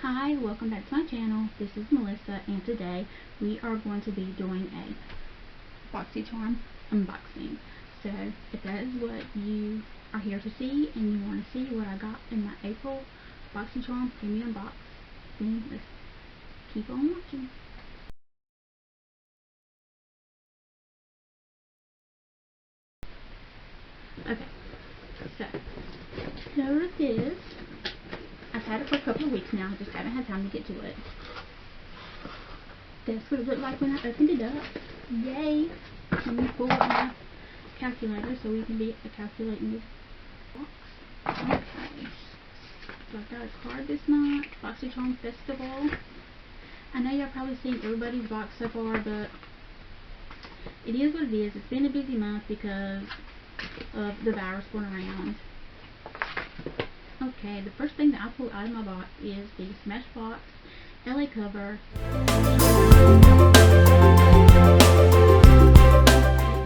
Hi, welcome back to my channel. This is Melissa, and today we are going to be doing a BoxyCharm unboxing. So if that is what you are here to see and you want to see what I got in my April BoxyCharm Premium box, then let's keep on watching. Okay, so here it is. I've had it for a couple of weeks now, I just haven't had time to get to it. That's what it looked like when I opened it up. Yay! Let me pull up my calculator so we can be calculating this box. Okay. So I've got a card this month, BoxyCharm Festival. I know y'all probably seen everybody's box so far, but it is what it is. It's been a busy month because of the virus going around. Okay, the first thing that I pulled out of my box is the Smashbox LA cover.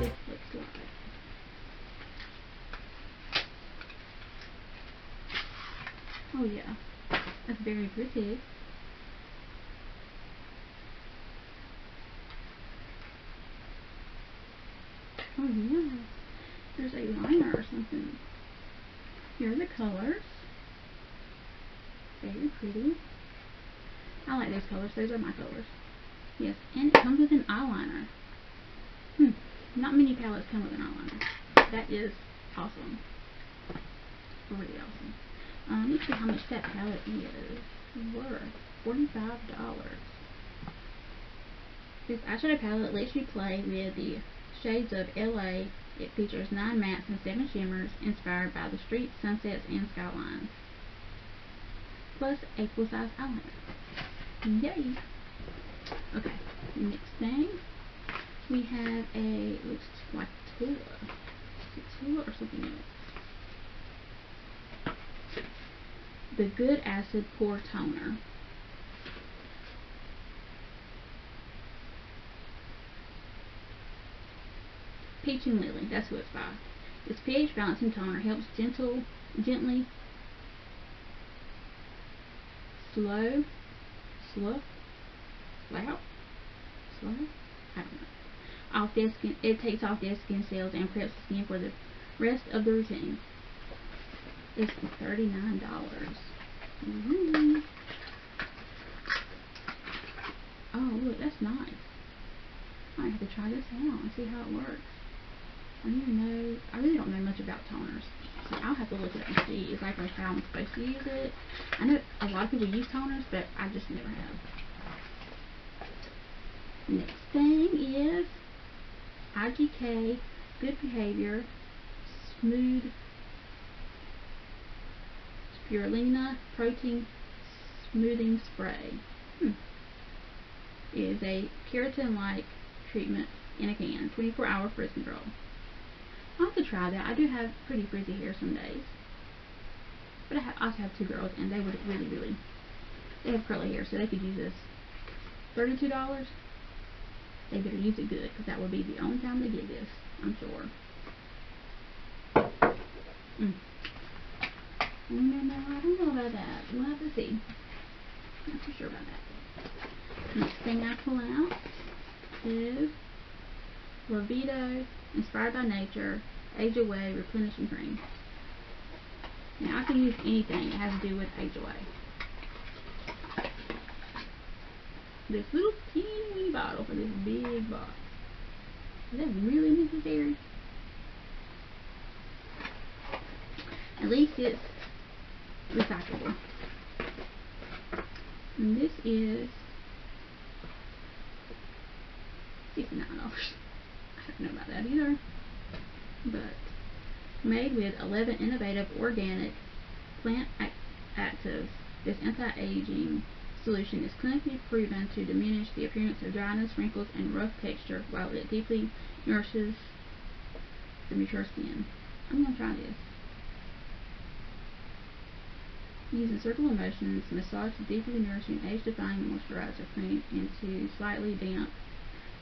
This looks like. Oh yeah, that's very pretty. Oh yeah, there's a liner or something. Here are the colors. Very pretty. I like those colors. Those are my colors. Yes, and it comes with an eyeliner. Not many palettes come with an eyeliner. That is awesome. Really awesome. Let's see how much that palette is worth. $45. This eyeshadow palette lets you play with the shades of LA. It features 9 mattes and 7 shimmers inspired by the streets, sunsets, and skylines. Plus a full-size eyeliner. Yay! Okay, next thing we have a, looks like Tula. Is it Tula or something else? The Good Acid Pore Toner. Peach and Lily, that's who it's by. This pH balancing toner helps gently slow, I don't know. Off dead skin. It takes off dead skin cells and preps the skin for the rest of the routine. It's $39. Oh look, that's nice. I might have to try this out and see how it works. I really don't know much about toners. So I'll have to look it up and see exactly how I'm supposed to use it. I know a lot of people use toners, but I just never have. Next thing is IGK Good Behavior Smooth Spirulina Protein Smoothing Spray. It is a keratin-like treatment in a can. 24-hour frizz control. I'll have to try that. I do have pretty frizzy hair some days. But I also have 2 girls, and they would really, they have curly hair, so they could use this. $32? They better use it good, because that will be the only time they get this, I'm sure. No, I don't know about that. We'll have to see. Not too sure about that. Next thing I pull out is Libido Inspired by Nature Age Away Replenishing Cream. Now I can use anything that has to do with age away. This little teeny bottle for this big box. Is that really necessary? At least it's recyclable. And this is $69. I don't know about that either. But made with 11 innovative organic plant actives, this anti-aging solution is clinically proven to diminish the appearance of dryness, wrinkles, and rough texture while it deeply nourishes the mature skin. I'm going to try this. Using circular motions, massage the deeply nourishing age-defying moisturizer cream into slightly damp,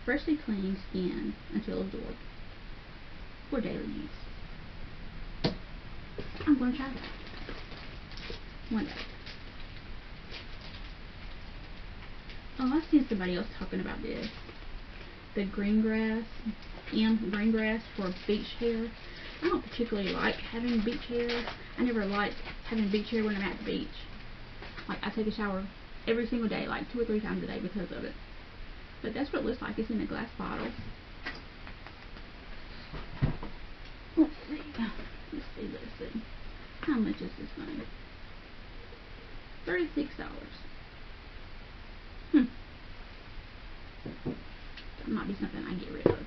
freshly clean skin until absorbed for daily use. I'm going to try that one day. Oh, I've seen somebody else talking about this. The green grass for beach hair. I don't particularly like having beach hair. I never liked having beach hair when I'm at the beach. Like, I take a shower every single day, like 2 or 3 times a day because of it. But that's what it looks like. It's in a glass bottle. Let's see. How much is this thing? $36. That might be something I get rid of.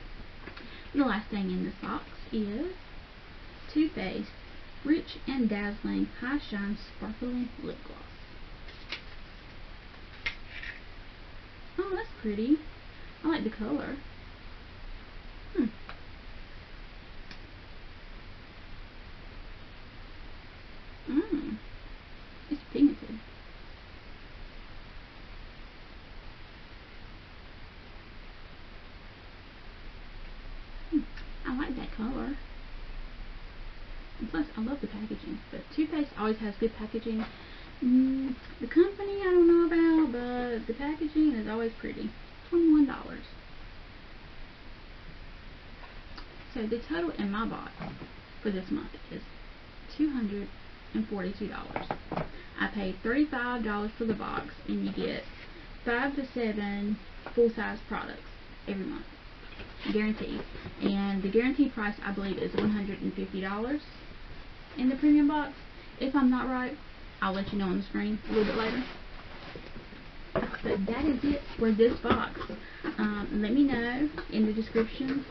The last thing in this box is Too Faced Rich and Dazzling High Shine Sparkling Lip Gloss. Oh, that's pretty. I like the color. It's pigmented. I like that color. And plus, I love the packaging. But Too Faced always has good packaging. The company I don't know about, but the packaging is always pretty. $21. So the total in my box for this month is $242. I paid $35 for the box, and you get 5 to 7 full-size products every month, guaranteed. And the guaranteed price, I believe, is $150 in the premium box. If I'm not right, I'll let you know on the screen a little bit later. But that is it for this box. Let me know in the description,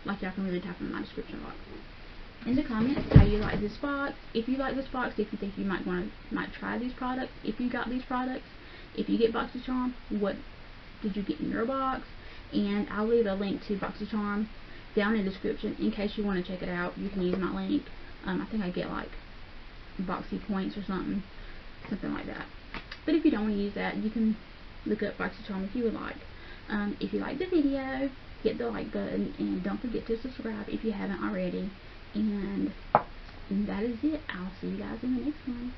like y'all can really type in my description box, in the comments, how you like this box. If you like this box, if you think you might try these products, if you got these products, if you get BoxyCharm, what did you get in your box? And I'll leave a link to BoxyCharm down in the description in case you want to check it out. You can use my link. I think I get like Boxy points or something like that. But if you don't want to use that, you can look up BoxyCharm if you would like. If you like the video, hit the like button, and don't forget to subscribe if you haven't already. And that is it. I'll see you guys in the next one.